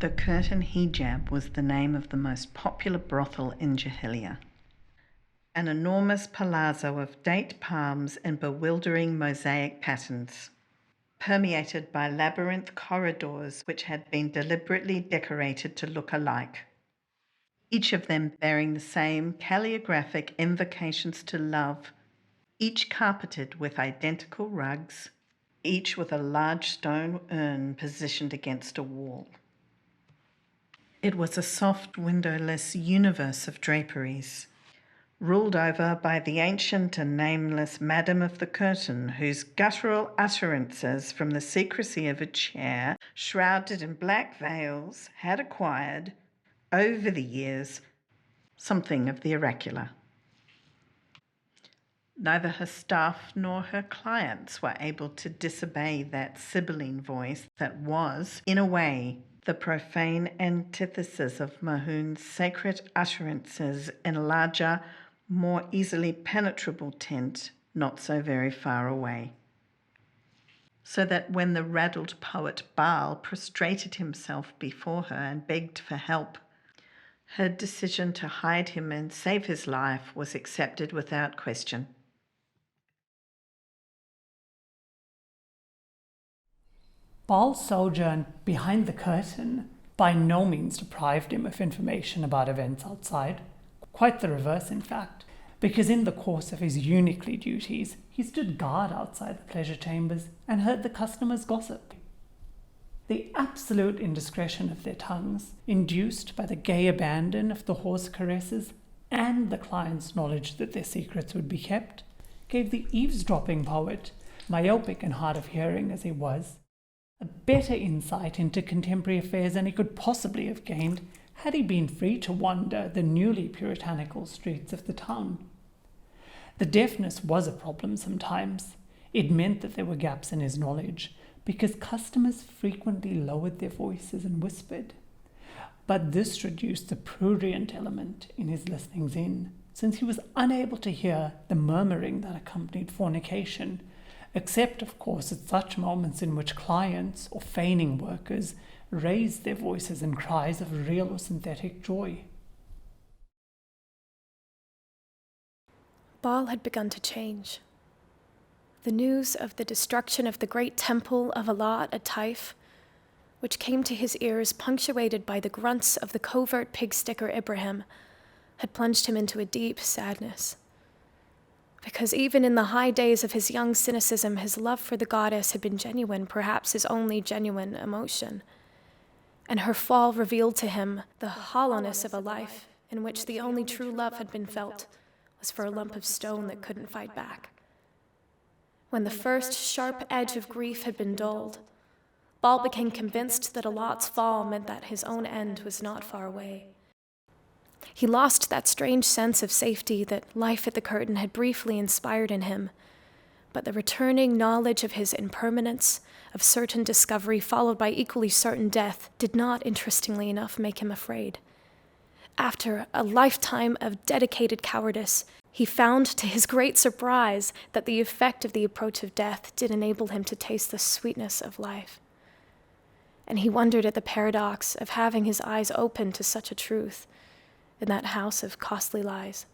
The Curtain Hijab was the name of the most popular brothel in Jahilia. An enormous palazzo of date palms and bewildering mosaic patterns, permeated by labyrinth corridors which had been deliberately decorated to look alike, each of them bearing the same calligraphic invocations to love, each carpeted with identical rugs, each with a large stone urn positioned against a wall. It was a soft, windowless universe of draperies, ruled over by the ancient and nameless Madam of the Curtain, whose guttural utterances from the secrecy of a chair, shrouded in black veils, had acquired, over the years, something of the oracular. Neither her staff nor her clients were able to disobey that sibylline voice that was, in a way, the profane antithesis of Mahoun's sacred utterances in a larger, more easily penetrable tent not so very far away. So that when the raddled poet Baal prostrated himself before her and begged for help, her decision to hide him and save his life was accepted without question. Baal's sojourn behind the curtain by no means deprived him of information about events outside. Quite the reverse, in fact, because in the course of his uniquely duties, he stood guard outside the pleasure chambers and heard the customers gossip. The absolute indiscretion of their tongues, induced by the gay abandon of the horse caresses and the client's knowledge that their secrets would be kept, gave the eavesdropping poet, myopic and hard of hearing as he was, a better insight into contemporary affairs than he could possibly have gained had he been free to wander the newly puritanical streets of the town. The deafness was a problem sometimes. It meant that there were gaps in his knowledge, because customers frequently lowered their voices and whispered. But this reduced the prurient element in his listenings in, since he was unable to hear the murmuring that accompanied fornication, except, of course, at such moments in which clients or feigning workers raised their voices in cries of real or synthetic joy. Baal had begun to change. The news of the destruction of the great temple of Alat at Taif, which came to his ears punctuated by the grunts of the covert pig-sticker Ibrahim, had plunged him into a deep sadness. Because even in the high days of his young cynicism, his love for the goddess had been genuine, perhaps his only genuine emotion. And her fall revealed to him the hollowness of a life in which the only true love had been felt was for a lump of stone that couldn't fight back. When the first sharp edge of grief had been dulled, Baal became convinced that Alat's fall meant that his own end was not far away. He lost that strange sense of safety that life at the curtain had briefly inspired in him, but the returning knowledge of his impermanence, of certain discovery followed by equally certain death, did not, interestingly enough, make him afraid. After a lifetime of dedicated cowardice, he found, to his great surprise, that the effect of the approach of death did enable him to taste the sweetness of life. And he wondered at the paradox of having his eyes open to such a truth in that house of costly lies.